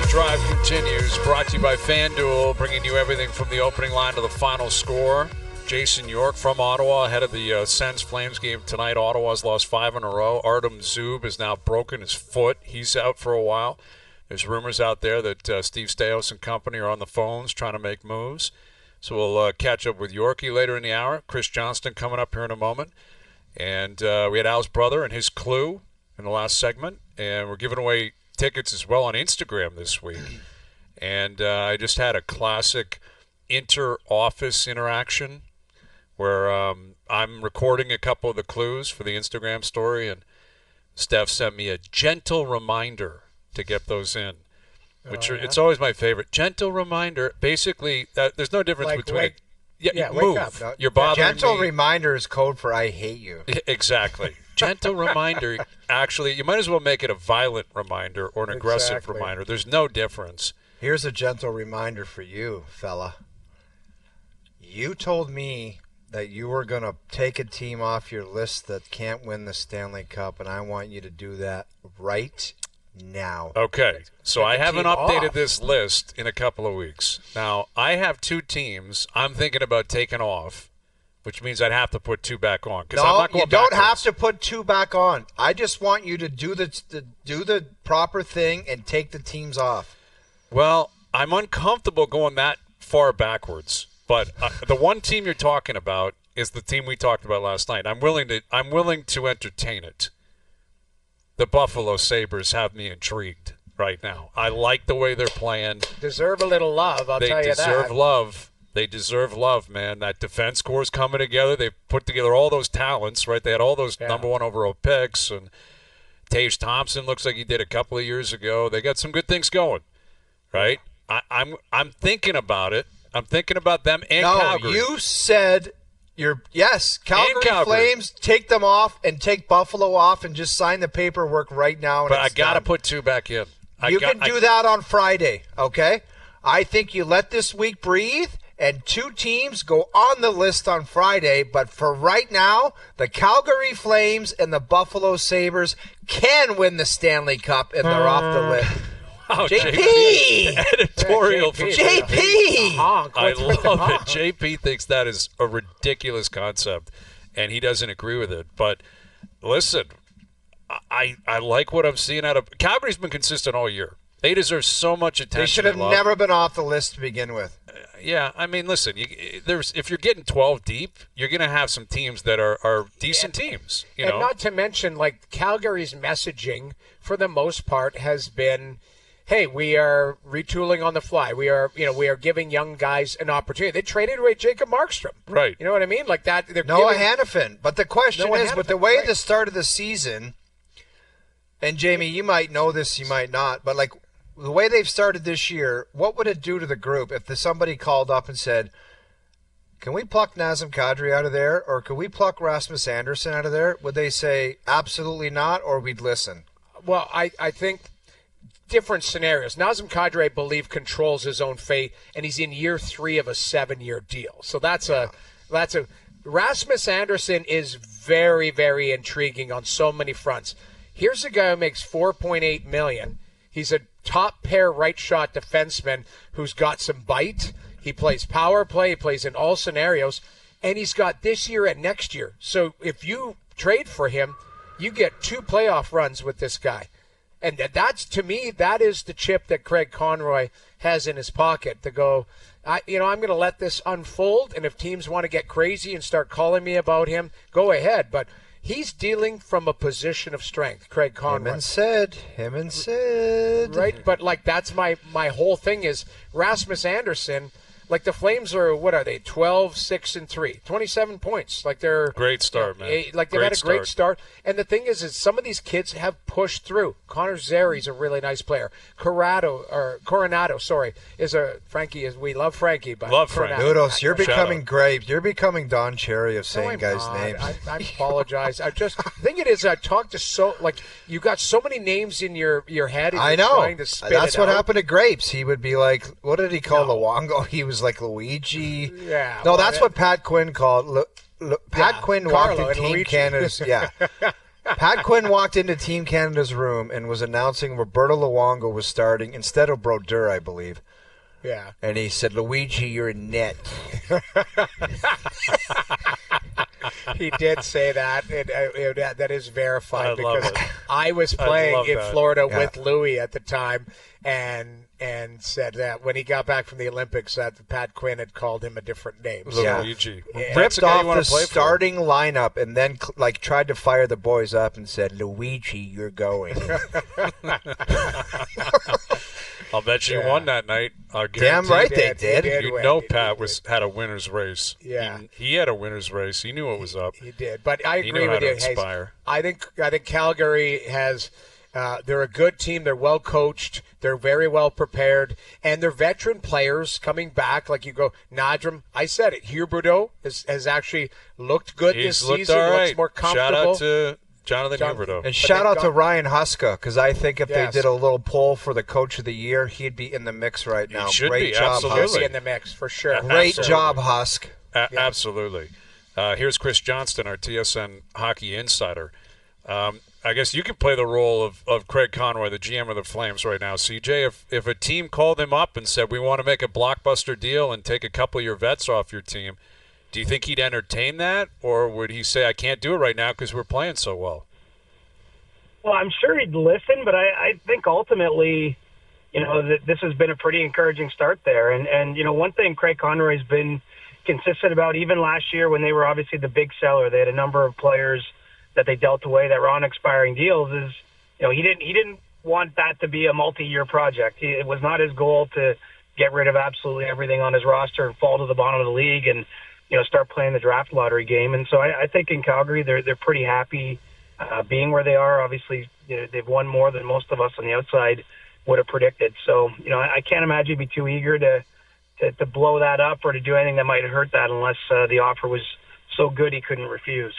OverDrive continues, brought to you by FanDuel, bringing you everything from the opening line to the final score. Jason York from Ottawa ahead of the Sens Flames game tonight. Ottawa's lost 5 in a row. Artem Zub has now broken his foot. He's out for a while. There's rumors out there that Steve Stais and company are on the phones trying to make moves. So we'll catch up with Yorkie later in the hour. Chris Johnston coming up here in a moment. And we had Al's brother and his clue in the last segment. And we're giving away tickets as well on Instagram this week. And I just had a classic inter-office interaction where I'm recording a couple of the clues for the Instagram story, and Steph sent me a gentle reminder to get those in, which it's always my favorite. Gentle reminder. Basically, there's no difference like between wake move. Up. No, You're bothering gentle me. reminder is code for I hate you. Exactly. Gentle reminder. Actually, you might as well make it a violent reminder or an aggressive reminder. There's no difference. Here's a gentle reminder for you, fella. You told me that you were going to take a team off your list that can't win the Stanley Cup, and I want you to do that right now. Okay, so I haven't updated off. this list in a couple of weeks. Now, I have 2 teams I'm thinking about taking off, which means I'd have to put 2 back on. No, I'm not going you don't backwards. have to put 2 back on. I just want you to do the proper thing and take the teams off. Well, I'm uncomfortable going that far backwards. But the one team you're talking about is the team we talked about last night. I'm willing to entertain it. The Buffalo Sabres have me intrigued right now. I like the way they're playing. Deserve a little love, I'll tell you that. They deserve love. They deserve love, man. That defense core is coming together. They've put together all those talents, right? They had all those number 1 overall picks, and Tage Thompson looks like he did a couple of years ago. They got some good things going, right? I'm thinking about it. I'm thinking about them and Calgary. No, you said Calgary Flames, take them off and take Buffalo off and just sign the paperwork right now. And but I got to put 2 back in. You can do that on Friday, okay? I think you let this week breathe, and 2 teams go on the list on Friday. But for right now, the Calgary Flames and the Buffalo Sabres can win the Stanley Cup, and they're off the list. Oh, JP! Editorial from JP! I love it. JP thinks that is a ridiculous concept, and he doesn't agree with it. But listen, I like what I'm seeing out of – Calgary's been consistent all year. They deserve so much attention. They should have never been off the list to begin with. Yeah, I mean, listen, if you're getting 12 deep, you're going to have some teams that are decent teams. And not to mention, like, Calgary's messaging, for the most part, has been – hey, we are retooling on the fly. We are giving young guys an opportunity. They traded away Jacob Markstrom. Right. You know what I mean? Like that. Noah Hannafin. But the question is, with the way right. the start of the season, and Jamie, you might know this, you might not, but like the way they've started this year, what would it do to the group if somebody called up and said, can we pluck Nazem Kadri out of there, or can we pluck Rasmus Andersson out of there? Would they say absolutely not, or we'd listen? Well, I think different scenarios. Nazem Kadri, I believe, controls his own fate, and he's in year 3 of a 7-year deal. So that's a Rasmus Andersson is very, very intriguing on so many fronts. Here's a guy who makes $4.8 million. He's a top pair right shot defenseman who's got some bite. He plays power play. He plays in all scenarios, and he's got this year and next year. So if you trade for him, you get 2 playoff runs with this guy. And that's, to me, that is the chip that Craig Conroy has in his pocket to go, I'm going to let this unfold, and if teams want to get crazy and start calling me about him, go ahead. But he's dealing from a position of strength, Craig Conroy. Him and Sid. Right? But, like, that's my whole thing is Rasmus Andersson. Like, the Flames are, what are they, 12-6-3, 27 points. Like, they're great start, man. Like, they've had a great start. And the thing is some of these kids have pushed through. Connor Zeri's a really nice player. Coronado, is a Frankie. We love Frankie, but love Frankie. Nudos, you're becoming great. You're becoming Don Cherry of saying guys' names. I apologize. I just think it is. I talked to you got so many names in your head. And I know. Trying to spit That's what out. happened to Grapes. He would be like, what did he call Luongo? He was like Luigi. Yeah. No, that's what Pat Quinn called. Pat Quinn walked Carlo in and Team Luigi. Canada's. Yeah. Pat Quinn walked into Team Canada's room and was announcing Roberto Luongo was starting instead of Brodeur, I believe. Yeah. And he said, Luigi, you're in net. He did say that, and that is verified because I was I playing love in that. Florida with Louis at the time, and said that when he got back from the Olympics, that Pat Quinn had called him a different name. Yeah. Luigi. Ripped off the starting lineup and then tried to fire the boys up and said, Luigi, you're going. I'll bet you won that night. Damn right they did. You know Pat had a winner's race. Yeah. He had a winner's race. He knew what was up. He did. But I He agree knew how with to you. inspire. I think Calgary has they're a good team. They're well coached. They're very well prepared. And they're veteran players coming back. Like you go, Nadram, I said it. Huberdeau has actually looked good this season. All right. Looks more comfortable. Shout out to Jonathan Huberdeau. And shout out to Ryan Huska, because I think if they did a little poll for the Coach of the Year, he'd be in the mix right now. He should Great be, job, absolutely. Husk. Be in the mix for sure. Great job, Husk. Absolutely. Here's Chris Johnston, our TSN hockey insider. I guess you can play the role of Craig Conroy, the GM of the Flames right now. CJ, if a team called him up and said, we want to make a blockbuster deal and take a couple of your vets off your team, do you think he'd entertain that? Or would he say, I can't do it right now because we're playing so well? Well, I'm sure he'd listen, but I think ultimately, that this has been a pretty encouraging start there. And one thing Craig Conroy's been consistent about, even last year when they were obviously the big seller, they had a number of players that they dealt away that were on expiring deals, is, he didn't want that to be a multi-year project. It was not his goal to get rid of absolutely everything on his roster and fall to the bottom of the league and, start playing the draft lottery game. And so I think in Calgary, they're pretty happy being where they are. Obviously, they've won more than most of us on the outside would have predicted. So, I can't imagine he'd be too eager to blow that up or to do anything that might hurt that unless the offer was so good he couldn't refuse.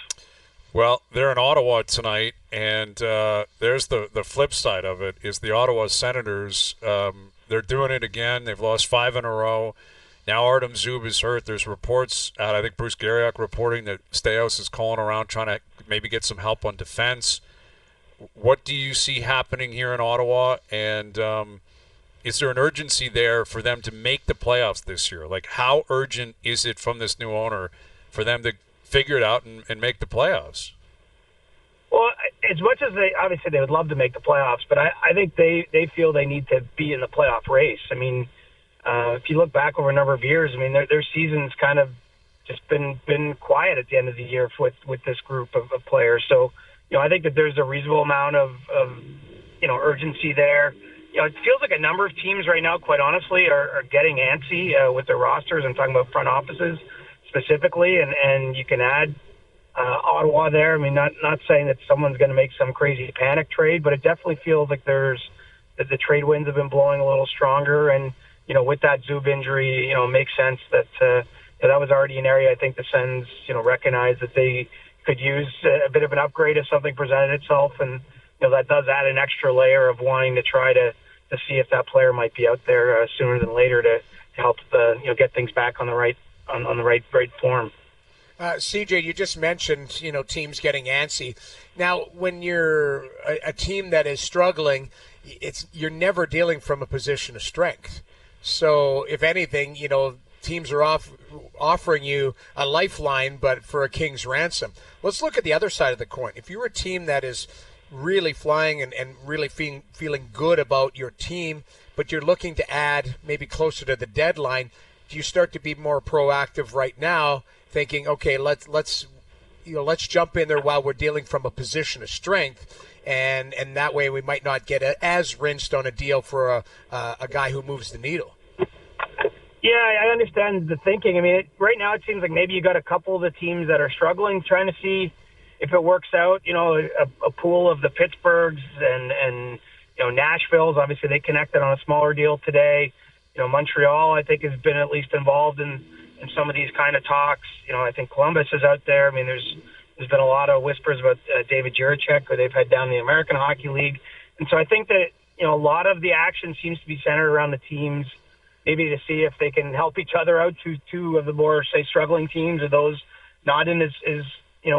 Well, they're in Ottawa tonight, and there's the flip side of it is the Ottawa Senators. They're doing it again. They've lost 5 in a row. Now Artem Zub is hurt. There's reports out, I think Bruce Garriock reporting that Staios is calling around trying to maybe get some help on defense. What do you see happening here in Ottawa? And is there an urgency there for them to make the playoffs this year? Like, how urgent is it from this new owner for them to figure it out and make the playoffs? Well, as much as they would love to make the playoffs, but I think they feel they need to be in the playoff race. I mean, if you look back over a number of years, I mean, their season's kind of just been quiet at the end of the year with this group of players. So, I think that there's a reasonable amount of urgency there. It feels like a number of teams right now, quite honestly, are getting antsy with their rosters. I'm talking about front offices specifically, and you can add Ottawa there. I mean, not saying that someone's going to make some crazy panic trade, but it definitely feels like that the trade winds have been blowing a little stronger. And, with that Zub injury, it makes sense that that was already an area I think the Sens, recognized that they could use a bit of an upgrade if something presented itself. And, that does add an extra layer of wanting to try to see if that player might be out there sooner than later to help get things back on the right form. CJ, you just mentioned, teams getting antsy. Now, when you're a team that is struggling, you're never dealing from a position of strength. So, if anything, teams are offering you a lifeline, but for a king's ransom. Let's look at the other side of the coin. If you're a team that is really flying and really feeling good about your team, but you're looking to add maybe closer to the deadline, do you start to be more proactive right now, thinking, okay, let's jump in there while we're dealing from a position of strength, and that way we might not get as rinsed on a deal for a guy who moves the needle. Yeah, I understand the thinking. I mean, right now it seems like maybe you got a couple of the teams that are struggling, trying to see if it works out. A pool of the Pittsburghs and Nashville's. Obviously, they connected on a smaller deal today. Montreal, I think, has been at least involved in some of these kind of talks. I think Columbus is out there. I mean, there's been a lot of whispers about David Jiricek, who they've had down the American Hockey League. And so I think that, a lot of the action seems to be centered around the teams, maybe to see if they can help each other out to two of the more, say, struggling teams, or those not in as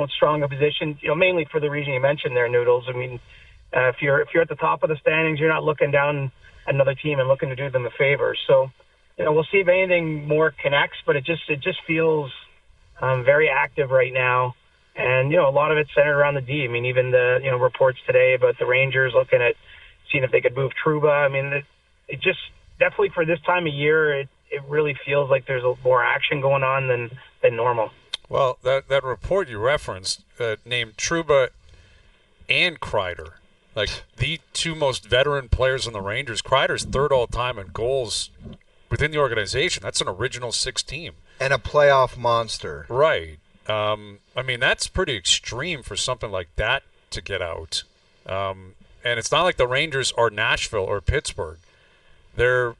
strong a position, mainly for the reason you mentioned there, Noodles. I mean, if you're at the top of the standings, you're not looking down another team and looking to do them a favor. So, we'll see if anything more connects, but it just feels very active right now. And, a lot of it's centered around the D. I mean, even the, reports today about the Rangers looking at seeing if they could move Trouba. I mean, it just definitely for this time of year, it really feels like there's more action going on than normal. Well, that report you referenced named Trouba and Kreider, like the two most veteran players in the Rangers. Kreider's third all-time in goals within the organization. That's an original six team. And a playoff monster. Right. I mean, that's pretty extreme for something like that to get out. And it's not like the Rangers are Nashville or Pittsburgh. They're,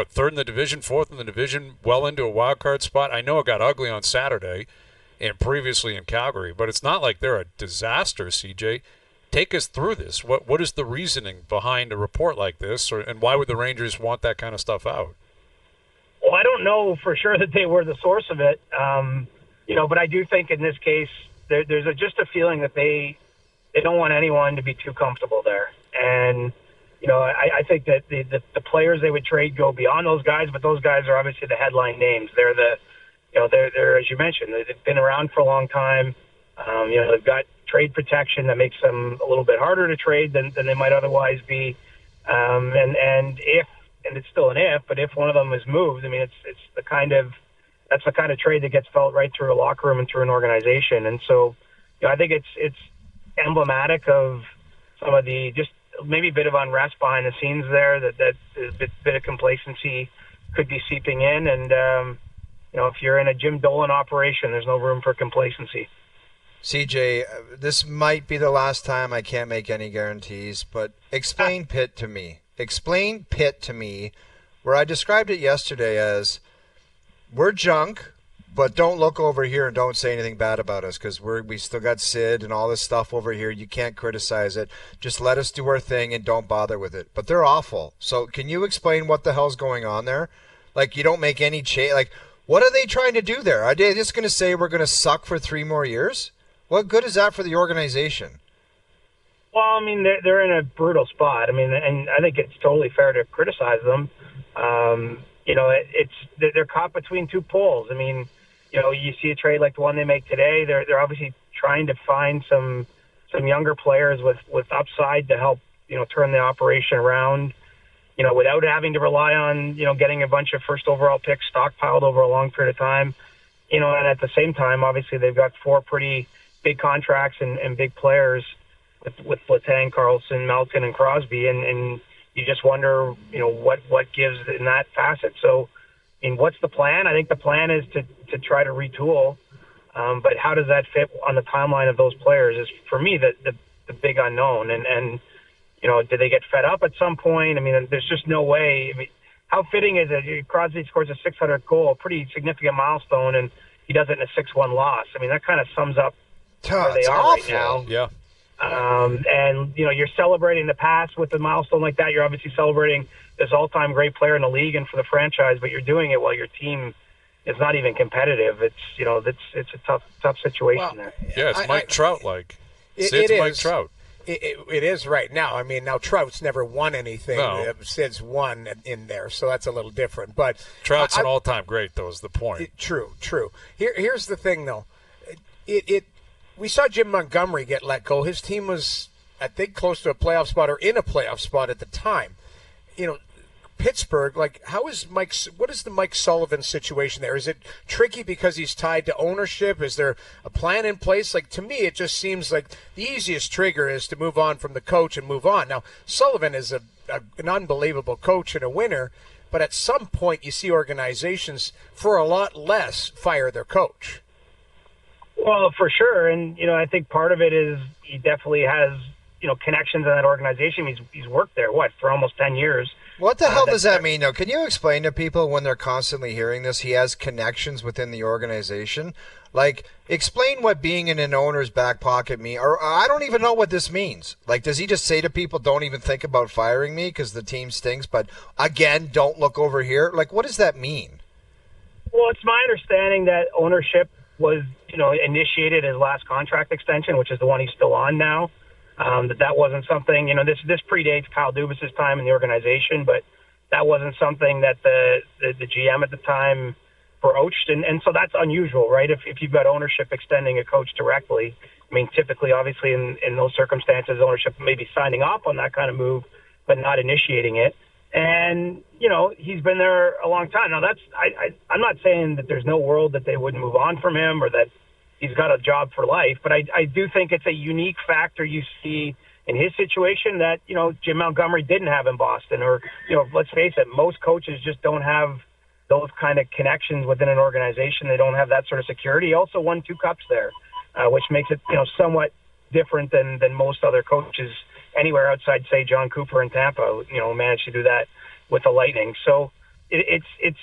third in the division, fourth in the division, well into a wild card spot. I know it got ugly on Saturday and previously in Calgary, but it's not like they're a disaster, CJ. Take us through this. What is the reasoning behind a report like this, and why would the Rangers want that kind of stuff out? Well, I don't know for sure that they were the source of it, but I do think in this case there's just a feeling that they don't want anyone to be too comfortable there. And, I think that the players they would trade go beyond those guys, but those guys are obviously the headline names. They're they're as you mentioned, they've been around for a long time. They've got trade protection that makes them a little bit harder to trade than they might otherwise be. And it's still an if, but if one of them is moved, I mean, that's the kind of trade that gets felt right through a locker room and through an organization. And so, I think it's emblematic of some of the just maybe a bit of unrest behind the scenes there, that a bit of complacency could be seeping in. And, if you're in a Jim Dolan operation, there's no room for complacency. CJ, this might be the last time. I can't make any guarantees, but explain Pitt to me. Explain Pitt to me, where I described it yesterday as, we're junk, but don't look over here and don't say anything bad about us, because we still got Sid and all this stuff over here. You can't criticize it. Just let us do our thing and don't bother with it. But they're awful. So can you explain what the hell's going on there? Like, you don't make any change. Like, what are they trying to do there? Are they just going to say we're going to suck for 3 more years? What good is that for the organization? Well, I mean, they're in a brutal spot. I mean, and I think it's totally fair to criticize them. They're caught between two poles. I mean, you see a trade like the one they make today. They're obviously trying to find some younger players with upside to help turn the operation around. Without having to rely on getting a bunch of first overall picks stockpiled over a long period of time. And at the same time, obviously they've got 4 pretty big contracts and big players with Letang, Carlson, Malkin, and Crosby, and you just wonder, what gives in that facet. So, I mean, what's the plan? I think the plan is to try to retool, but how does that fit on the timeline of those players is, for me, the big unknown. And do they get fed up at some point? I mean, there's just no way. I mean, how fitting is it? Crosby scores a 600 goal, a pretty significant milestone, and he does it in a 6-1 loss. I mean, that kind of sums up where they are right now. Yeah. And, you're celebrating the past with a milestone like that. You're obviously celebrating this all-time great player in the league and for the franchise, but you're doing it while your team is not even competitive. It's, it's a tough situation there. Yeah, it's Mike Trout like. It's Mike Trout. It is right now. I mean, now Trout's never won anything. No. Sid's won in there, so that's a little different. But Trout's an all-time great, though, is the point. True. Here's the thing, though. We saw Jim Montgomery get let go. His team was, I think, close to a playoff spot or in a playoff spot at the time. Pittsburgh, what is the Mike Sullivan situation there? Is it tricky because he's tied to ownership? Is there a plan in place? Like, to me, it just seems like the easiest trigger is to move on from the coach and move on. Now, Sullivan is an unbelievable coach and a winner, but at some point you see organizations for a lot less fire their coach. Well, for sure. And, I think part of it is he definitely has, connections in that organization. He's worked there, for almost 10 years. What the hell does that mean, though? Can you explain to people when they're constantly hearing this, he has connections within the organization? Like, explain what being in an owner's back pocket means. Or I don't even know what this means. Like, does he just say to people, don't even think about firing me because the team stinks, but, again, don't look over here? Like, what does that mean? Well, it's my understanding that ownership was, initiated his last contract extension, which is the one he's still on now. That wasn't something, this predates Kyle Dubas's time in the organization, but that wasn't something that the GM at the time broached. And so that's unusual, right? If you've got ownership extending a coach directly, I mean, typically, obviously, in those circumstances, ownership may be signing off on that kind of move, but not initiating it. And, he's been there a long time. Now, I'm not saying that there's no world that they wouldn't move on from him or that he's got a job for life, but I do think it's a unique factor you see in his situation that, Jim Montgomery didn't have in Boston. Or, let's face it, most coaches just don't have those kind of connections within an organization. They don't have that sort of security. He also won 2 cups there, which makes it, somewhat different than most other coaches anywhere outside, say, John Cooper in Tampa, managed to do that with the Lightning. So it's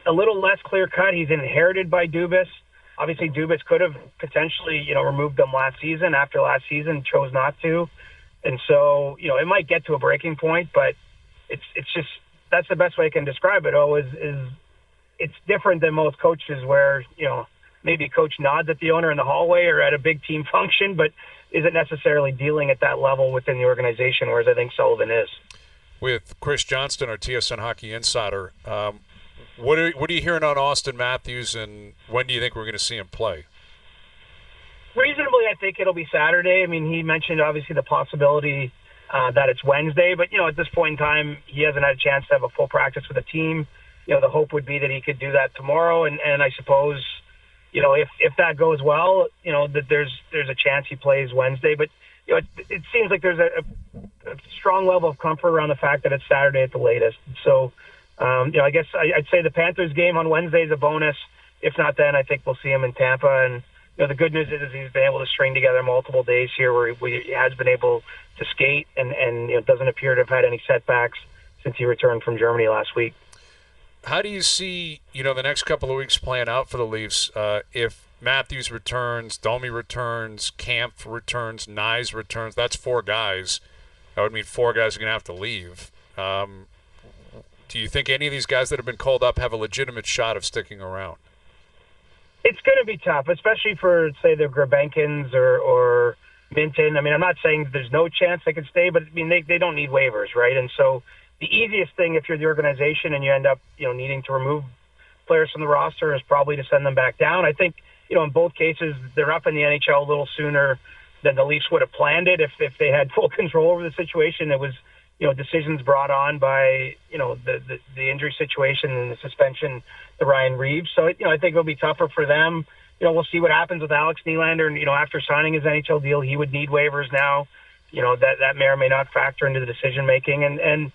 a little less clear-cut. He's inherited by Dubas. Obviously, Dubas could have potentially, removed them last season. After last season, chose not to. And so, it might get to a breaking point, but it's just, that's the best way I can describe it, is it's different than most coaches where, maybe a coach nods at the owner in the hallway or at a big team function, but isn't necessarily dealing at that level within the organization, whereas I think Sullivan is. With Chris Johnston, our TSN Hockey Insider, what are you hearing on Auston Matthews, and when do you think we're going to see him play? Reasonably, I think it'll be Saturday. I mean, he mentioned obviously the possibility that it's Wednesday, but, at this point in time, he hasn't had a chance to have a full practice with the team. The hope would be that he could do that tomorrow, and I suppose, if that goes well, that there's a chance he plays Wednesday. But, it seems like there's a strong level of comfort around the fact that it's Saturday at the latest. So, I guess I'd say the Panthers game on Wednesday is a bonus. If not, then I think we'll see him in Tampa. And, the good news is he's been able to string together multiple days here where he has been able to skate and doesn't appear to have had any setbacks since he returned from Germany last week. How do you see, the next couple of weeks playing out for the Leafs? If Matthews returns, Domi returns, Kampf returns, Nyes returns, that's 4 guys. That would mean 4 guys are going to have to leave. Do you think any of these guys that have been called up have a legitimate shot of sticking around? It's going to be tough, especially for, say, the Grabenkins or Minton. I mean, I'm not saying there's no chance they could stay, but, I mean, they don't need waivers, right? And so the easiest thing if you're the organization and you end up, needing to remove players from the roster is probably to send them back down. I think, in both cases, they're up in the NHL a little sooner than the Leafs would have planned it if they had full control over the situation. It was, decisions brought on by, the injury situation and the suspension to Ryan Reeves. So, I think it'll be tougher for them. We'll see what happens with Alex Nylander. And, after signing his NHL deal, he would need waivers now. That may or may not factor into the decision-making. And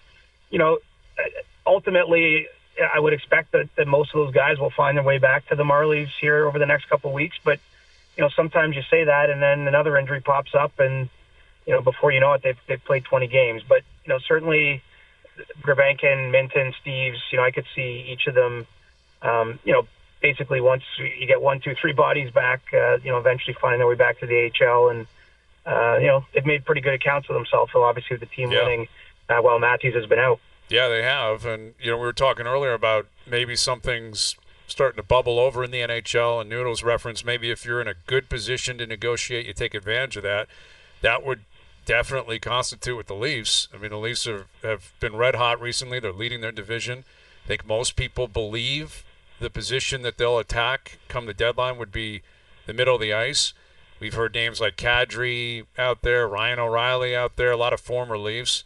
ultimately, I would expect that most of those guys will find their way back to the Marlies here over the next couple of weeks. But, sometimes you say that and then another injury pops up and, before you know it, they've played 20 games. But, certainly Grabenkin, Minton, Steves, I could see each of them, basically once you get 1, 2, 3 bodies back, eventually finding their way back to the AHL. And, they've made pretty good accounts of themselves. So obviously with the team winning while Matthews has been out. Yeah, they have. And, we were talking earlier about maybe something's starting to bubble over in the NHL, and Noodles referenced maybe if you're in a good position to negotiate, you take advantage of that. That would definitely constitute with the Leafs. I mean, the Leafs have been red hot recently. They're leading their division. I think most people believe the position that they'll attack come the deadline would be the middle of the ice. We've heard names like Kadri out there, Ryan O'Reilly out there, a lot of former Leafs.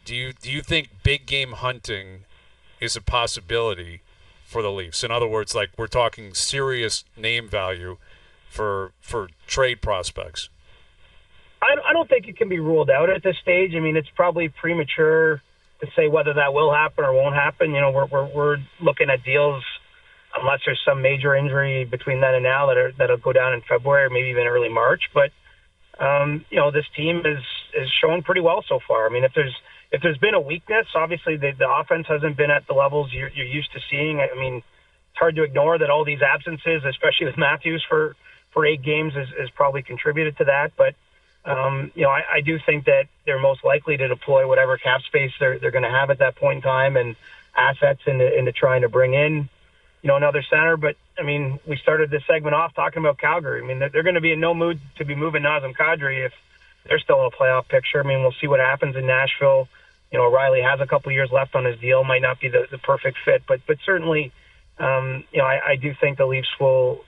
Do you think big game hunting is a possibility for the Leafs? In other words, like we're talking serious name value for trade prospects. I don't think it can be ruled out at this stage. I mean, it's probably premature to say whether that will happen or won't happen. We're looking at deals unless there's some major injury between then and now that'll go down in February or maybe even early March. But this team is showing pretty well so far. I mean, if there's been a weakness, obviously the offense hasn't been at the levels you're used to seeing. I mean, it's hard to ignore that all these absences, especially with Matthews for 8 games, is probably contributed to that. But I do think that they're most likely to deploy whatever cap space they're going to have at that point in time and assets into trying to bring in, another center. But I mean, we started this segment off talking about Calgary. I mean, they're going to be in no mood to be moving Nazem Kadri if they're still in a playoff picture. I mean, we'll see what happens in Nashville. You know, O'Reilly has a couple years left on his deal. Might not be the perfect fit, but certainly, you know, I do think the Leafs will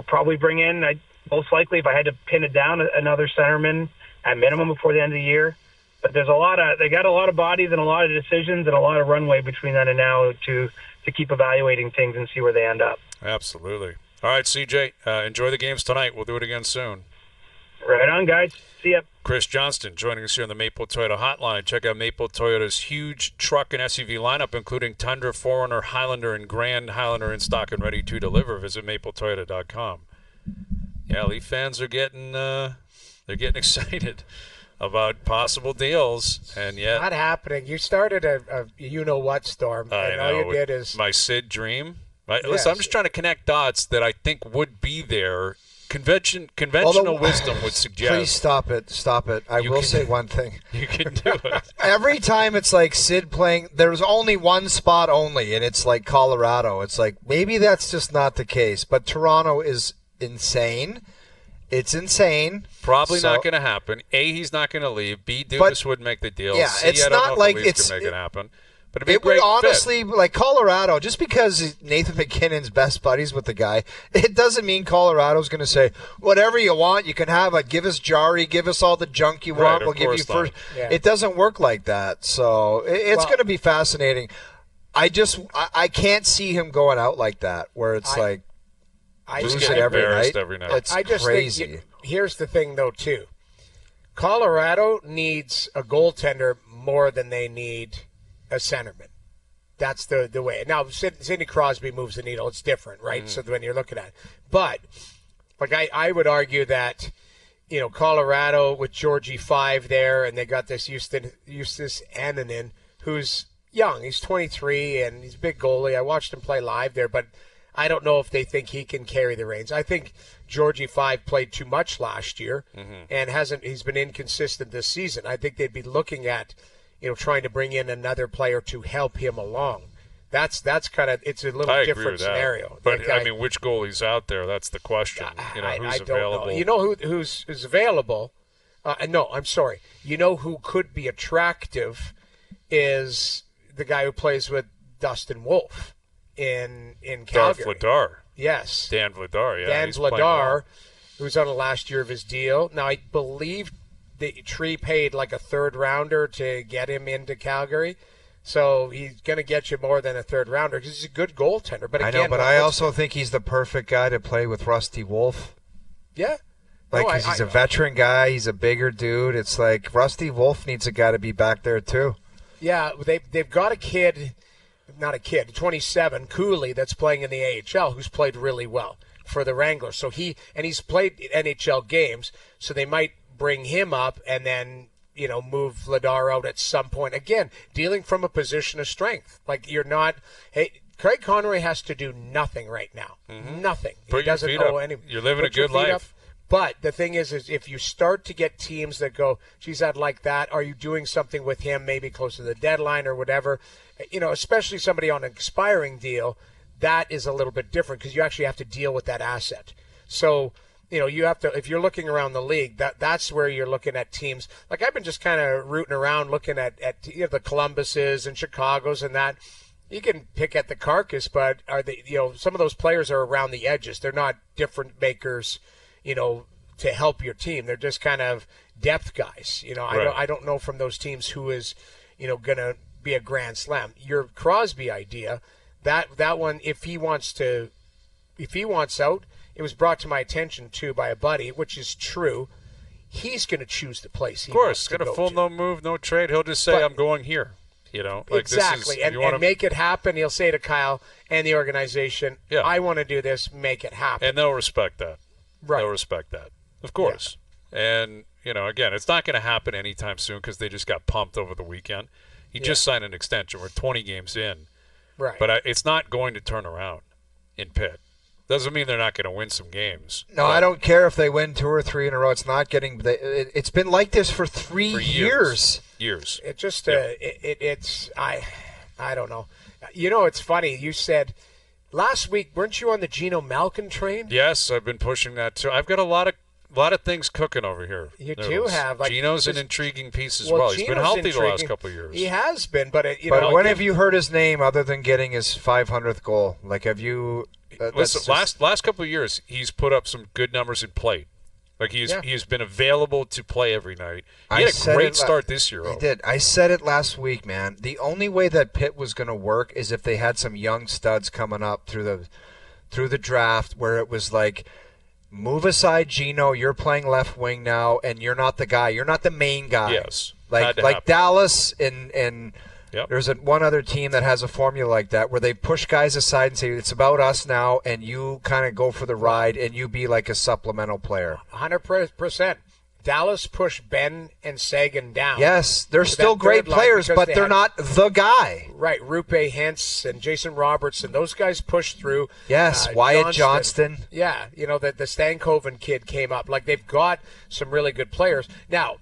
probably bring in, most likely, if I had to pin it down, another centerman at minimum before the end of the year. But they got a lot of bodies and a lot of decisions and a lot of runway between then and now to keep evaluating things and see where they end up. Absolutely. All right, CJ, enjoy the games tonight. We'll do it again soon. Right on, guys. See ya. Chris Johnston joining us here on the Maple Toyota Hotline. Check out Maple Toyota's huge truck and SUV lineup, including Tundra, 4Runner, Highlander, and Grand Highlander in stock and ready to deliver. Visit mapletoyota.com. Yeah, Leaf fans are getting excited about possible deals, and yet not happening. You started a you-know-what storm, and all you did is my Sid dream. Yes. Listen, I'm just trying to connect dots that I think would be there. Conventional wisdom would suggest. Please stop it. I will say one thing. You can do it. Every time it's like Sid playing, there's only one spot only, and it's like Colorado. It's like maybe that's just not the case, but Toronto is insane. It's insane. Probably not going to happen. A, he's not going to leave. B, Dubas would make the deal. Yeah, C, it's I don't not know if like the Leafs it's can make it happen. But it'd be a it would great honestly, fit. like Colorado, just because Nathan McKinnon's best buddies with the guy, it doesn't mean Colorado's going to say, whatever you want, you can have it. Give us Jari, give us all the junk you want, we'll give you first. Yeah. It doesn't work like that. So it's going to be fascinating. I can't see him going out like that, where it's losing every night. It's I just crazy. think here's the thing, though, too. Colorado needs a goaltender more than they need a centerman. That's the way. Now, Sidney Crosby moves the needle. It's different, right? So when you're looking at it. But, like, I would argue that, you know, Colorado with Georgie 5 there, and they got this Justus Annunen, who's young. He's 23, and he's a big goalie. I watched him play live there, but I don't know if they think he can carry the reins. I think Georgie 5 played too much last year and he's been inconsistent this season. I think they'd be looking at, you know, trying to bring in another player to help him along. That's kind of, it's a little different scenario. But I mean, which goalie's out there? That's the question. You know, who's available? Know. You know who's available? No, I'm sorry. You know who could be attractive is the guy who plays with Dustin Wolf in Calgary. Darth Vladar. Yes. Dan Vladar, yeah. Dan Vladar, who's on the last year of his deal. Now, I believe the Tree paid like a third-rounder to get him into Calgary. So he's going to get you more than a third-rounder because he's a good goaltender. But again, I know, but I also think he's the perfect guy to play with Rusty Wolf. Yeah. Like, he's a veteran guy. He's a bigger dude. It's like Rusty Wolf needs a guy to be back there, too. Yeah, they've got a kid, not a kid, 27, Cooley, that's playing in the AHL, who's played really well for the Wranglers. So he's played NHL games, so they might bring him up and then, you know, move Vladar out at some point. Again, dealing from a position of strength. Like, you're not – hey, Craig Conroy has to do nothing right now. Nothing. He doesn't owe any. You're living a good life. But the thing is if you start to get teams that go, geez, I'd like that, are you doing something with him maybe close to the deadline or whatever, you know, especially somebody on an expiring deal, that is a little bit different because you actually have to deal with that asset. So, you know, you have to, if you're looking around the league, that's where you're looking at teams. Like I've been just kind of rooting around looking at you know, the Columbuses and Chicagos and that. You can pick at the carcass, but are they, you know, some of those players are around the edges. They're not different makers, you know, to help your team. They're just kind of depth guys. You know, right. I don't know from those teams who is, you know, going to be a grand slam. Your Crosby idea, that one, if he wants out, it was brought to my attention too by a buddy, which is true. He's going to choose the place. Of course, got a full no move, no trade. He'll just say, I'm going here. You know, like exactly, this is, and make it happen. He'll say to Kyle and the organization, yeah. I want to do this, make it happen. And they'll respect that. Right. They'll respect that. Of course. Yeah. And, you know, again, it's not going to happen anytime soon because they just got pumped over the weekend. He just signed an extension. We're 20 games in. Right. But it's not going to turn around in Pitt. Doesn't mean they're not going to win some games. No, I don't care if they win 2 or 3 in a row. It's not getting. It's been like this for 3 years. Years. It just it's I don't know. You know, it's funny. You said last week, weren't you on the Geno Malkin train? Yes, I've been pushing that too. I've got a lot of things cooking over here. You do have. Like, Geno's an intriguing piece as well. He's been healthy the last couple of years. He has been, but when have you heard his name other than getting his 500th goal? Like, have you? Listen, last couple of years, he's put up some good numbers in plate. Like he's been available to play every night. He had a great start this year. He did. I said it last week, man. The only way that Pitt was going to work is if they had some young studs coming up through the draft, where it was like, move aside Geno, you're playing left wing now, and you're not the guy. You're not the main guy. Yes, like Dallas and. Yep. There's one other team that has a formula like that where they push guys aside and say, it's about us now, and you kind of go for the ride, and you be like a supplemental player. 100%. Dallas pushed Ben and Sagan down. Yes, they're still great players, but they're not the guy. Right, Rupe Hintz and Jason Robertson, those guys pushed through. Yes, Wyatt Johnston. Yeah, the Stankoven kid came up. Like, they've got some really good players. Now,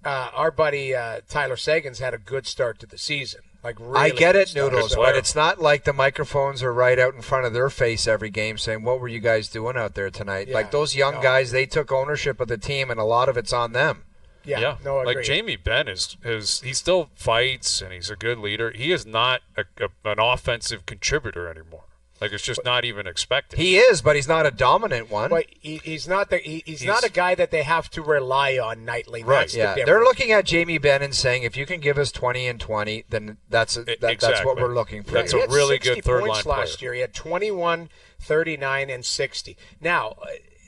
our buddy Tyler Sagan's had a good start to the season. Like, really, I get it, Noodles, player. but it's not like the microphones are right out in front of their face every game saying, what were you guys doing out there tonight? Yeah, like, those young guys, they took ownership of the team, and a lot of it's on them. Yeah. No, I agree. Like, Jamie Benn he still fights, and he's a good leader. He is not an offensive contributor anymore. Like, it's just not even expected. He is, but he's not a dominant one. But he's not not a guy that they have to rely on nightly. Right. That's Yeah, the they're looking at Jamie Benn and saying, if you can give us 20 and 20, then that's what we're looking for. That's he a had really 60 good third-line points last year. He had 21, 39, and 60. Now,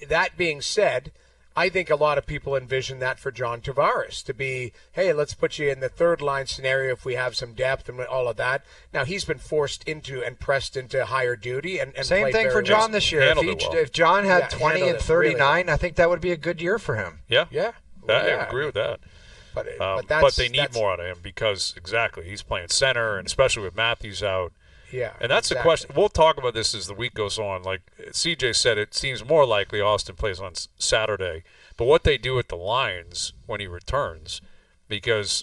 that being said, I think a lot of people envision that for John Tavares to be, hey, let's put you in the third line scenario if we have some depth and all of that. Now, he's been forced into and pressed into higher duty. And same thing for John this year. If John had 20 and 39, I think that would be a good year for him. Yeah. Yeah. I agree with that. But they need more out of him because, exactly, he's playing center, and especially with Matthews out. Yeah, and that's the question. We'll talk about this as the week goes on. Like CJ said, it seems more likely Auston plays on Saturday. But what they do with the lines when he returns, because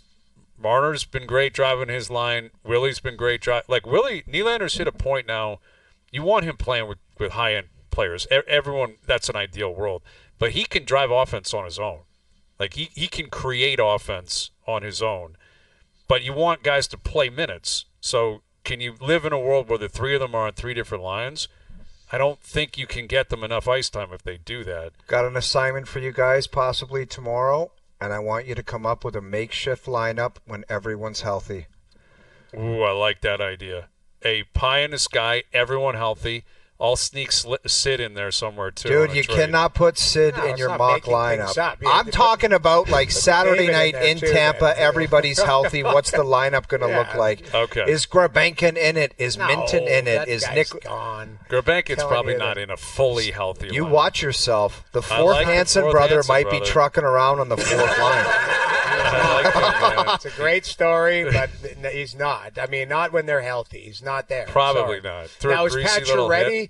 Marner's been great driving his line. Willie's been great driving. Like, Willie, Nylander's hit a point now. You want him playing with high-end players. Everyone, that's an ideal world. But he can drive offense on his own. Like, he can create offense on his own. But you want guys to play minutes. So can you live in a world where the three of them are on three different lines? I don't think you can get them enough ice time if they do that. Got an assignment for you guys possibly tomorrow, and I want you to come up with a makeshift lineup when everyone's healthy. Ooh, I like that idea. A pie in the sky, everyone healthy. I'll sneak Sid in there somewhere, too. Dude, you cannot put Sid in your mock lineup. I'm talking about, like, Saturday night in Tampa, everybody's healthy. What's the lineup going to look like? Okay. Is Grabenkin in it? Is Minton in it? Is Nick gone? Grabenkin's probably not in a fully healthy You lineup. Watch yourself. The fourth Hansen brother might be trucking around on the fourth line. It's a great story, but he's not. I mean, not when they're healthy. He's not there. Probably not. Now, is Pacioretty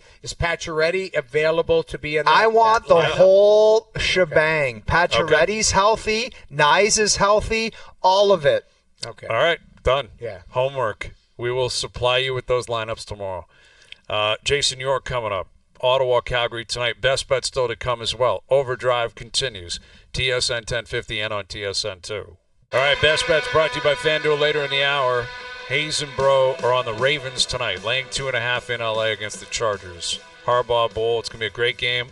available to be in that? I want the whole shebang. Pacioretty's healthy. Nyes is healthy. All of it. Okay. All right. Done. Yeah. Homework. We will supply you with those lineups tomorrow. Jason York coming up. Ottawa, Calgary tonight. Best bet still to come as well. Overdrive continues. TSN 1050 and on TSN 2. All right, Best Bets brought to you by FanDuel later in the hour. Hayes and Bro are on the Ravens tonight, laying 2.5 in LA against the Chargers. Harbaugh Bowl. It's going to be a great game.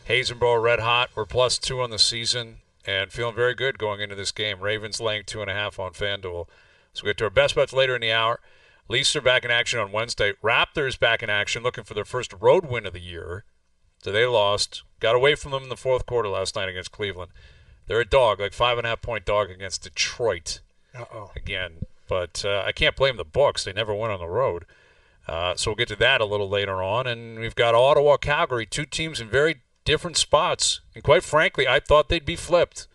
Hayes and Bro are red hot. We're +2 on the season and feeling very good going into this game. Ravens laying 2.5 on FanDuel. So we get to our Best Bets later in the hour. Leafs are back in action on Wednesday. Raptors back in action, looking for their first road win of the year. So they lost. Got away from them in the fourth quarter last night against Cleveland. They're a dog, like 5.5-point dog against Detroit. Again. But I can't blame the Bucs. They never went on the road. So we'll get to that a little later on. And we've got Ottawa, Calgary, two teams in very different spots. And quite frankly, I thought they'd be flipped.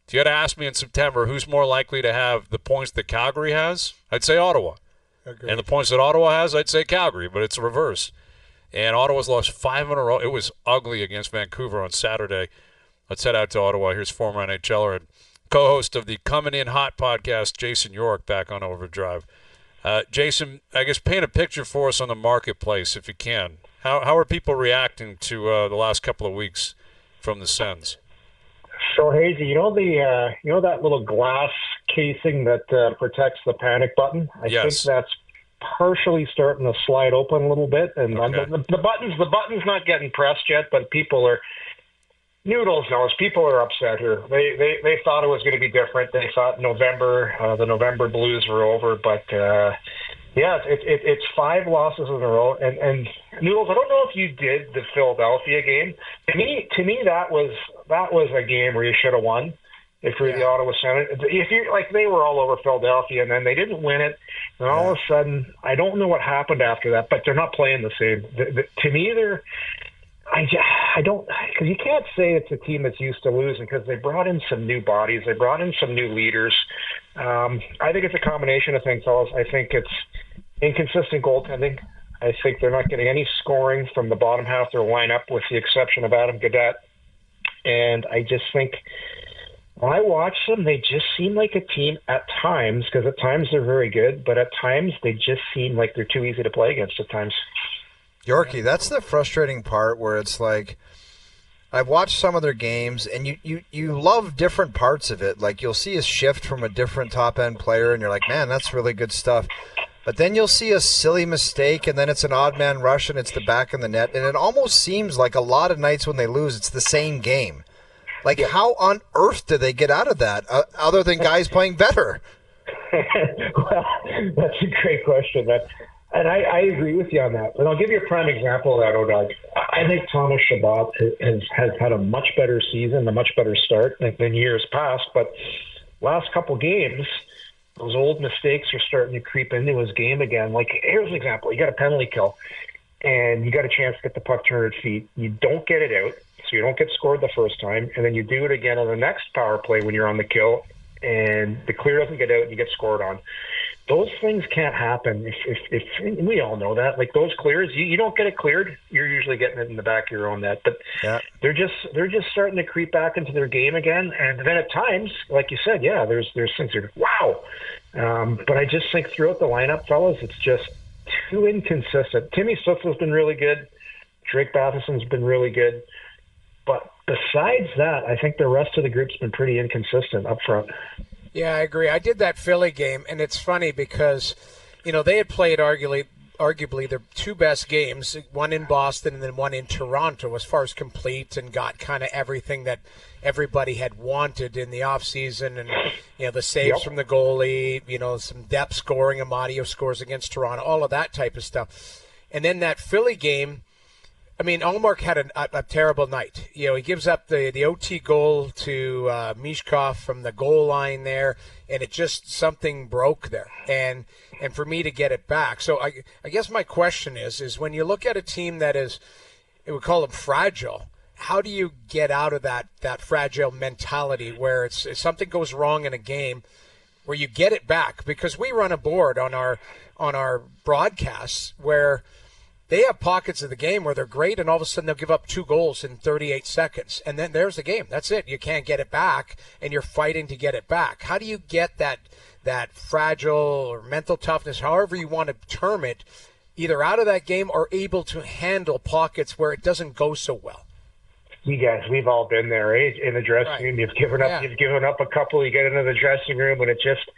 If you had asked me in September who's more likely to have the points that Calgary has, I'd say Ottawa. Agreed. And the points that Ottawa has, I'd say Calgary, but it's a reverse. And Ottawa's lost 5 in a row. It was ugly against Vancouver on Saturday. Let's head out to Ottawa. Here's former NHLer and co-host of the Coming In Hot podcast, Jason York, back on Overdrive. Jason, I guess paint a picture for us on the marketplace if you can. How are people reacting to the last couple of weeks from the Sens? So Hazy, you know that little glass casing that protects the panic button? I think that's partially starting to slide open a little bit, and the button's not getting pressed yet, but people are noodles knows. People are upset here. They thought it was going to be different. They thought the November blues were over, but it's 5 losses in a row. And noodles, I don't know if you did the Philadelphia game. To me, that was a game where you should have won. If you're the Ottawa Senators, if you're like they were all over Philadelphia, and then they didn't win it, and all of a sudden, I don't know what happened after that, but they're not playing the same. To me, I don't, because you can't say it's a team that's used to losing because they brought in some new bodies. They brought in some new leaders. I think it's a combination of things, fellas. I think it's inconsistent goaltending. I think they're not getting any scoring from the bottom half of their lineup with the exception of Adam Gaudette. And I just think when I watch them, they just seem like a team at times, because at times they're very good, but at times they just seem like they're too easy to play against at times. Yorkie, that's the frustrating part where it's like I've watched some of their games, and you love different parts of it. Like you'll see a shift from a different top-end player, and you're like, man, that's really good stuff. But then you'll see a silly mistake, and then it's an odd man rush, and it's the back of the net. And it almost seems like a lot of nights when they lose, it's the same game. Like, how on earth do they get out of that, other than guys playing better? Well, that's a great question. And I agree with you on that. But I'll give you a prime example of that, O'Doug. I think Thomas Chabot has had a much better season, a much better start than years past. But last couple games, those old mistakes are starting to creep into his game again. Like, here's an example. You got a penalty kill, and you got a chance to get the puck turned at feet. You don't get it out, so you don't get scored the first time. And then you do it again on the next power play when you're on the kill, and the clear doesn't get out, and you get scored on. Those things can't happen. If we all know that, like those clears, you don't get it cleared, you're usually getting it in the back of your own net. But they're just starting to creep back into their game again. And then at times, like you said, there's things that are wow. But I just think throughout the lineup, fellas, it's just too inconsistent. Timmy Stützle's been really good. Drake Batheson's been really good. But besides that, I think the rest of the group's been pretty inconsistent up front. Yeah, I agree. I did that Philly game, and it's funny because, they had played arguably their 2 best games, one in Boston and then one in Toronto, as far as complete and got kind of everything that everybody had wanted in the offseason, and, the saves from the goalie, some depth scoring, Amadio scores against Toronto, all of that type of stuff. And then that Philly game, I mean, Ullmark had a terrible night. He gives up the OT goal to Mishkov from the goal line there, and it just something broke there. And for me to get it back. So I guess my question is when you look at a team that is, we call them fragile, how do you get out of that fragile mentality where it's if something goes wrong in a game where you get it back? Because we run a board on our broadcasts where they have pockets of the game where they're great, and all of a sudden they'll give up 2 goals in 38 seconds. And then there's the game. That's it. You can't get it back, and you're fighting to get it back. How do you get that fragile or mental toughness, however you want to term it, either out of that game or able to handle pockets where it doesn't go so well? You guys, we've all been there, eh? In the dressing room. You've given up a couple. You get into the dressing room, and it just –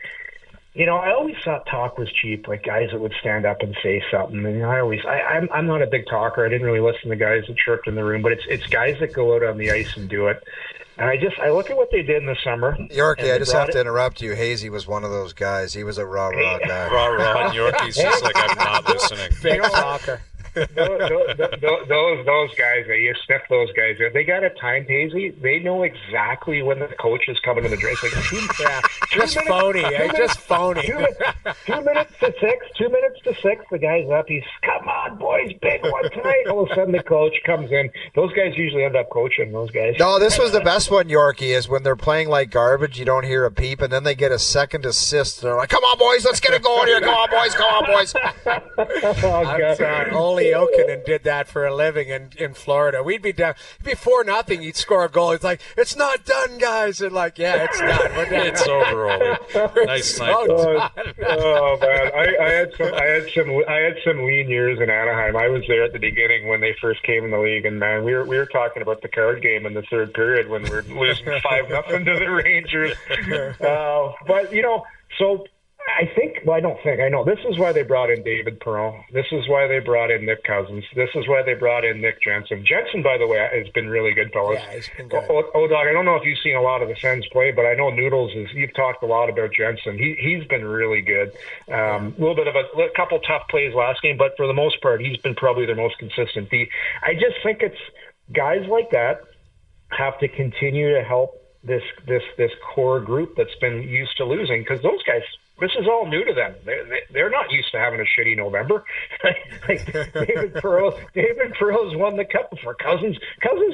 I always thought talk was cheap, like guys that would stand up and say something. And I'm not a big talker. I didn't really listen to guys that chirped in the room, but it's guys that go out on the ice and do it. And I look at what they did in the summer. Yorkie, I just have to interrupt you. Hazy was one of those guys. He was a rah-rah guy. Rah-rah, and Yorkie's just like, I'm not listening. Big talker. Those guys, you sniff those guys. They got a time, Hazy. They know exactly when the coach is coming to the dress. Just phony. 2 minutes to 6. 2 minutes to 6. The guy's up. He's, come on, boys, big one tonight. All of a sudden, the coach comes in. Those guys usually end up coaching. Those guys. No, this was the best one, Yorkie, is when they're playing like garbage. You don't hear a peep, and then they get a second assist. They're like, "Come on, boys, let's get it going here. Come on, boys. Come on, boys." Oh, God. Only Jokinen did that for a living in Florida. We'd be down. It'd be 4-0. He'd score a goal. It's like, it's not done, guys. And like, yeah, it's done. We're done. It's over. Nice night. Oh man, I had some lean years in Anaheim. I was there at the beginning when they first came in the league, and man, we were talking about the card game in the third period when we were losing 5-0 to the Rangers. But so. I know. This is why they brought in David Perron. This is why they brought in Nick Cousins. This is why they brought in Nick Jensen. Jensen, by the way, has been really good, fellas. Yeah, he's been good. Dog, I don't know if you've seen a lot of the Sens play, but I know Noodles you've talked a lot about Jensen. He's been really good. A little bit of a couple tough plays last game, but for the most part, he's been probably their most consistent. I just think it's guys like that have to continue to help this core group that's been used to losing, because those guys, this is all new to them. They're not used to having a shitty November. Like David Perreault's won the Cup before. Cousins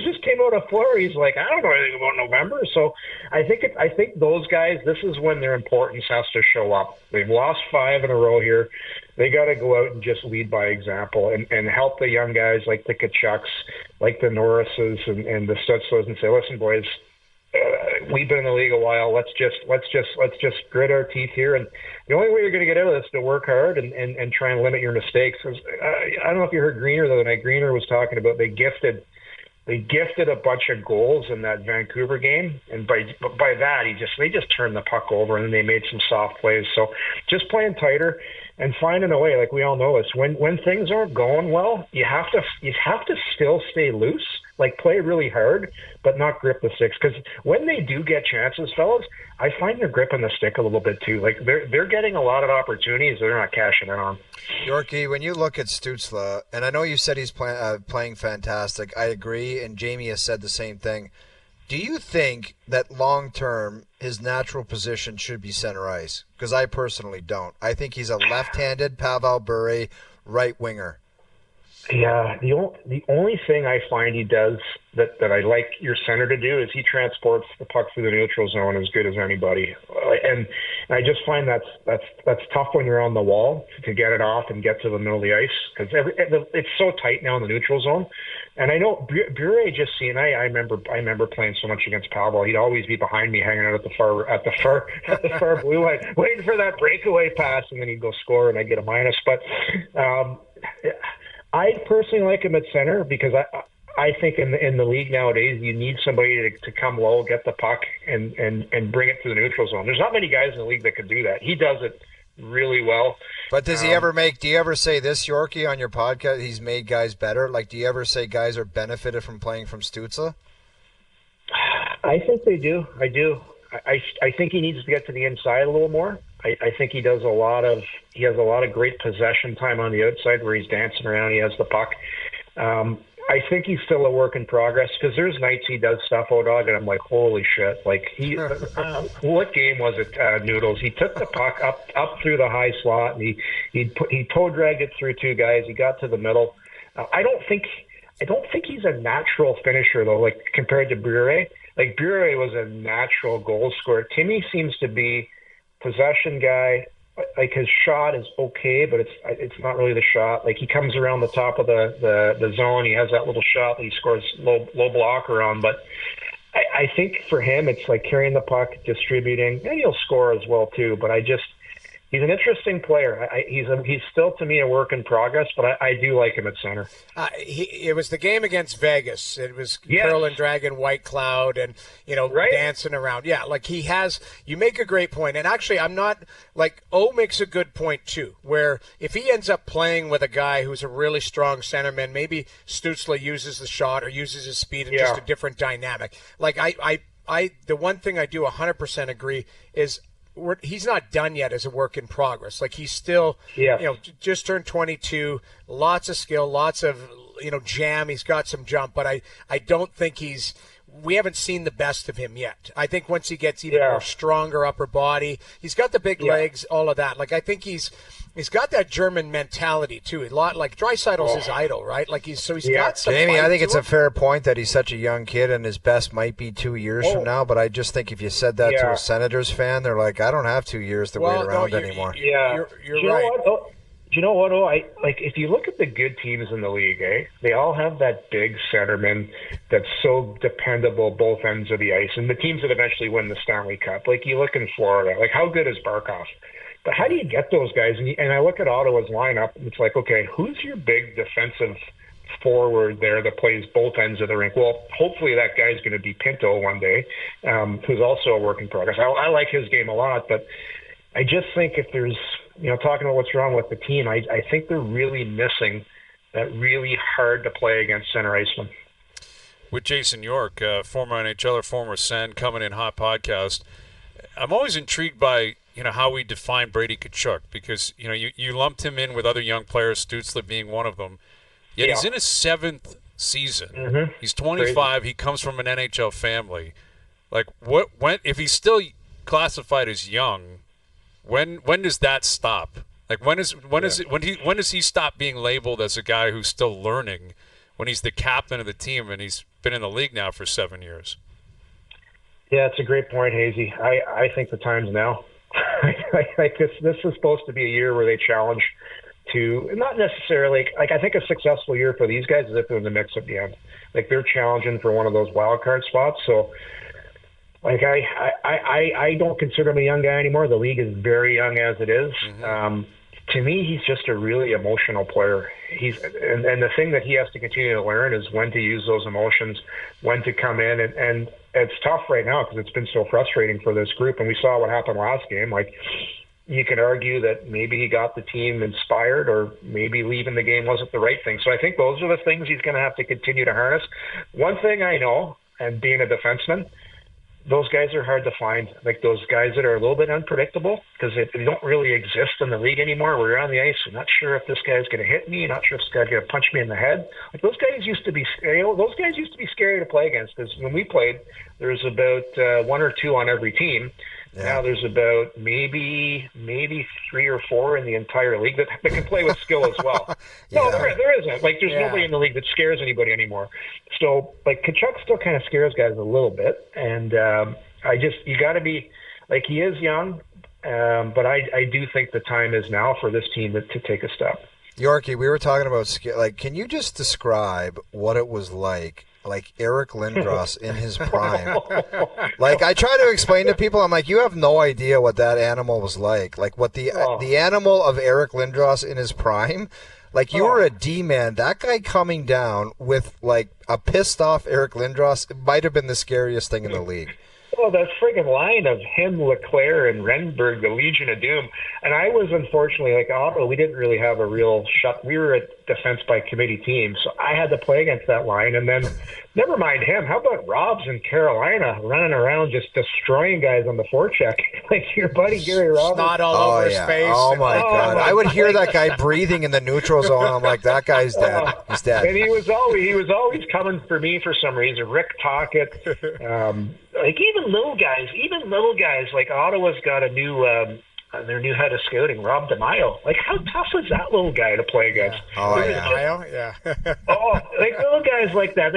just came out of Florida. He's like, I don't know anything about November. So I think those guys, this is when their importance has to show up. They've lost 5 in a row here. They got to go out and just lead by example and help the young guys like the Tkachuks, like the Norrises and the Stutzlers, and say, listen, boys, we've been in the league a while. Let's just grit our teeth here. And the only way you're going to get out of this is to work hard and try and limit your mistakes. I don't know if you heard Greener the other night. Greener was talking about they gifted a bunch of goals in that Vancouver game, and by that they just turned the puck over, and then they made some soft plays. So just playing tighter and finding a way. Like we all know this, when things aren't going well, you have to still stay loose. Like play really hard, but not grip the sticks. Because when they do get chances, fellas, I find they're gripping the stick a little bit too. Like they're getting a lot of opportunities they're not cashing in on. Yorkie, when you look at Stützle, and I know you said he's playing fantastic, I agree, and Jamie has said the same thing. Do you think that long term his natural position should be center ice? Because I personally don't. I think he's a left-handed Pavel Bure right winger. Yeah, the only thing I find he does that I like your center to do is he transports the puck through the neutral zone as good as anybody, and I just find that's tough when you're on the wall to get it off and get to the middle of the ice, because it's so tight now in the neutral zone. And I know Bure just seen. I remember playing so much against Pavel. He'd always be behind me, hanging out at the far blue line, waiting for that breakaway pass, and then he'd go score, and I'd get a minus. But I personally like him at center because I think in the league nowadays you need somebody to come low, get the puck, and bring it to the neutral zone. There's not many guys in the league that can do that. He does it really well. But does he ever do you ever say this, Yorkie, on your podcast, he's made guys better? Like, do you ever say guys are benefited from playing from Stützle? I think they do. I do. I think he needs to get to the inside a little more. I think he has a lot of great possession time on the outside where he's dancing around. He has the puck. I think he's still a work in progress, because there's nights he does stuff, dog, and I'm like, holy shit! Like what game was it, Noodles? He took the puck up through the high slot, and he toe dragged it through 2 guys. He got to the middle. I don't think he's a natural finisher though, like compared to Bure. Like Bure was a natural goal scorer. Timmy seems to be possession guy. Like his shot is okay, but it's not really the shot. Like he comes around the top of the zone. He has that little shot that he scores low blocker on. But I think for him, it's like carrying the puck, distributing, and he'll score as well too. But he's an interesting player. He's still, to me, a work in progress, but I do like him at center. It was the game against Vegas. It was Curl and Dragon, White Cloud, and dancing around. Yeah, like you make a great point. And actually, I'm not like makes a good point too. Where if he ends up playing with a guy who's a really strong centerman, maybe Stützle uses the shot or uses his speed in just a different dynamic. Like the one thing I do 100% agree is, he's not done yet as a work in progress. Like he's still, just turned 22, lots of skill, lots of, jam. He's got some jump, but I don't think we haven't seen the best of him yet. I think once he gets even more stronger upper body, he's got the big legs, all of that. Like I think he's got that German mentality too. A lot like Draisaitl's his idol, right? Like he's got some. Jamie, I think it's a fair point that he's such a young kid and his best might be 2 years from now. But I just think if you said that to a Senators fan, they're like, I don't have 2 years to wait around anymore. You're right. you know what? If you look at the good teams in the league, they all have that big centerman that's so dependable both ends of the ice, and the teams that eventually win the Stanley Cup. Like you look in Florida, like how good is Barkov? But how do you get those guys? And I look at Ottawa's lineup, and it's like, okay, who's your big defensive forward there that plays both ends of the rink? Well, hopefully that guy's going to be Pinto one day, who's also a work in progress. I like his game a lot, but I just think if there's, talking about what's wrong with the team, I think they're really missing that really hard to play against center iceman. With Jason York, former NHLer, former Sen, coming in hot podcast, I'm always intrigued by how we define Brady Tkachuk, because you lumped him in with other young players, Stützle being one of them. Yet he's in his 7th season. Mm-hmm. He's 25. Crazy. He comes from an NHL family. Like, when if he's still classified as young, when does that stop? Like, when does he stop being labeled as a guy who's still learning when he's the captain of the team and he's been in the league now for 7 years? Yeah, it's a great point, Hazy. I think the time's now. Like this is supposed to be a year where they challenge to, not necessarily, like I think a successful year for these guys is if they're in the mix at the end. Like they're challenging for one of those wild card spots. So like I don't consider him a young guy anymore. The league is very young as it is. Mm-hmm. To me, he's just a really emotional player. And the thing that he has to continue to learn is when to use those emotions, when to come in, and it's tough right now because it's been so frustrating for this group. And we saw what happened last game. Like, you can argue that maybe he got the team inspired, or maybe leaving the game wasn't the right thing. So I think those are the things he's going to have to continue to harness. One thing I know, and being a defenseman, those guys are hard to find. Like those guys that are a little bit unpredictable, because they don't really exist in the league anymore. We're on the ice. I'm not sure if this guy's going to hit me. Not sure if this guy's going to punch me in the head. Like those guys used to be, those guys used to be scary to play against, because when we played, there was about 1 or 2 on every team. Yeah. Now there's about maybe 3 or 4 in the entire league that can play with skill as well. No, there isn't. Like there's nobody in the league that scares anybody anymore. So like Tkachuk still kind of scares guys a little bit, and you got to be like, he is young, but I do think the time is now for this team to take a step. Yorkie, we were talking about like, can you just describe what it was like Eric Lindros in his prime? Like, I try to explain to people, I'm like, you have no idea what that animal was like. Like, what the animal of Eric Lindros in his prime. Like, you were a D-man. That guy coming down with, like, a pissed-off Eric Lindros, it might have been the scariest thing in the league. Oh, that friggin' line of him, Leclerc, and Renberg, the Legion of Doom. And I was, unfortunately, like Ottawa, we didn't really have a real shot. We were a defense by committee team, so I had to play against that line. And then, never mind him, how about Robs in Carolina running around just destroying guys on the forecheck? Like your buddy Gary Roberts. Snot all over his face. Oh, my God. I would hear that guy breathing in the neutral zone. I'm like, that guy's dead. He's dead. And he was always coming for me for some reason. Rick Tocchet. Like even little guys, like Ottawa's got their new head of scouting, Rob DeMaio. Like, how tough is that little guy to play against? DeMaio? Yeah. Like little guys like that,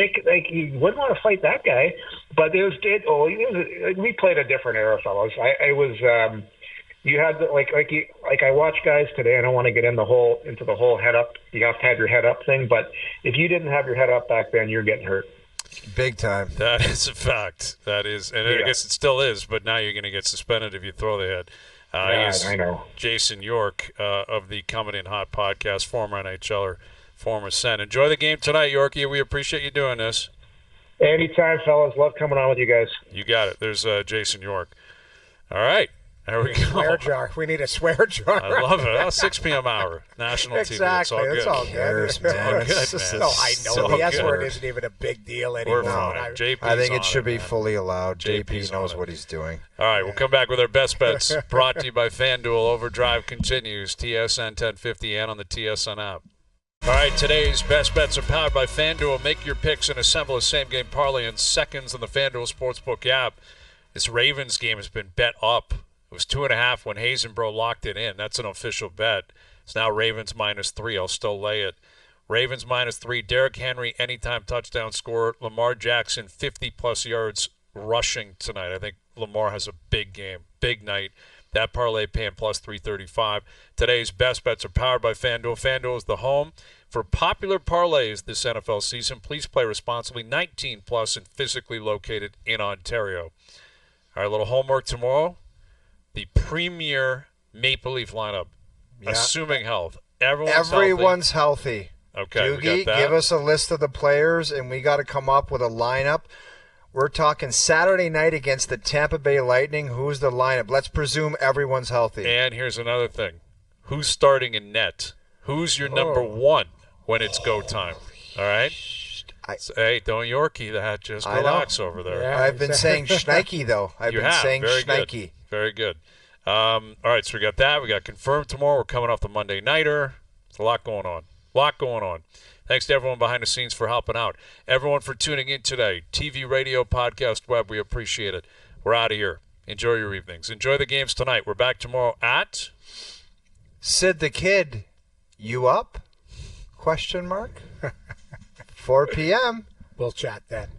you wouldn't want to fight that guy. But we played a different era, fellas. You had I watch guys today. I don't want to get into the whole head up. You have to have your head up thing. But if you didn't have your head up back then, you're getting hurt. Big time. That is a fact. That is, and I guess it still is, but now you're going to get suspended if you throw the head. I know. Jason York of the Coming In Hot podcast, former NHLer, former Sen. Enjoy the game tonight, Yorkie. We appreciate you doing this. Anytime, fellas. Love coming on with you guys. You got it. There's Jason York. All right. There we go. Swear jar. We need a swear jar. I love it. 6 p.m. hour. National exactly. TV. It's all good. It's all good. It's all good, man. I know the S word isn't even a big deal anymore. I think it should be fully allowed. JP knows what he's doing. All right, we'll come back with our best bets. Brought to you by FanDuel. Overdrive continues. TSN 1050 and on the TSN app. All right, today's best bets are powered by FanDuel. Make your picks and assemble a same-game parlay in seconds on the FanDuel Sportsbook app. This Ravens game has been bet up. It was 2.5 when Hazenbro locked it in. That's an official bet. It's now Ravens -3. I'll still lay it. Ravens -3. Derrick Henry, anytime touchdown scorer. Lamar Jackson, 50-plus yards rushing tonight. I think Lamar has a big game, big night. That parlay paying plus 335. Today's best bets are powered by FanDuel. FanDuel is the home for popular parlays this NFL season. Please play responsibly. 19 plus and physically located in Ontario. All right, a little homework tomorrow. The premier Maple Leaf lineup, assuming health. Everyone's healthy. Okay, Doogie, give us a list of the players, and we got to come up with a lineup. We're talking Saturday night against the Tampa Bay Lightning. Who's the lineup? Let's presume everyone's healthy. And here's another thing. Who's starting in net? Who's your number one when it's go time? All right? Hey, don't Yorkie that. Just relax over there. Yeah, I've been saying Schneike, though. I've been saying Schneike. Good. Very good. All right, so we got that. We got confirmed tomorrow. We're coming off the Monday Nighter. There's a lot going on. Thanks to everyone behind the scenes for helping out. Everyone for tuning in today. TV, radio, podcast, web, we appreciate it. We're out of here. Enjoy your evenings. Enjoy the games tonight. We're back tomorrow at... Sid the Kid, you up? 4 p.m. We'll chat then.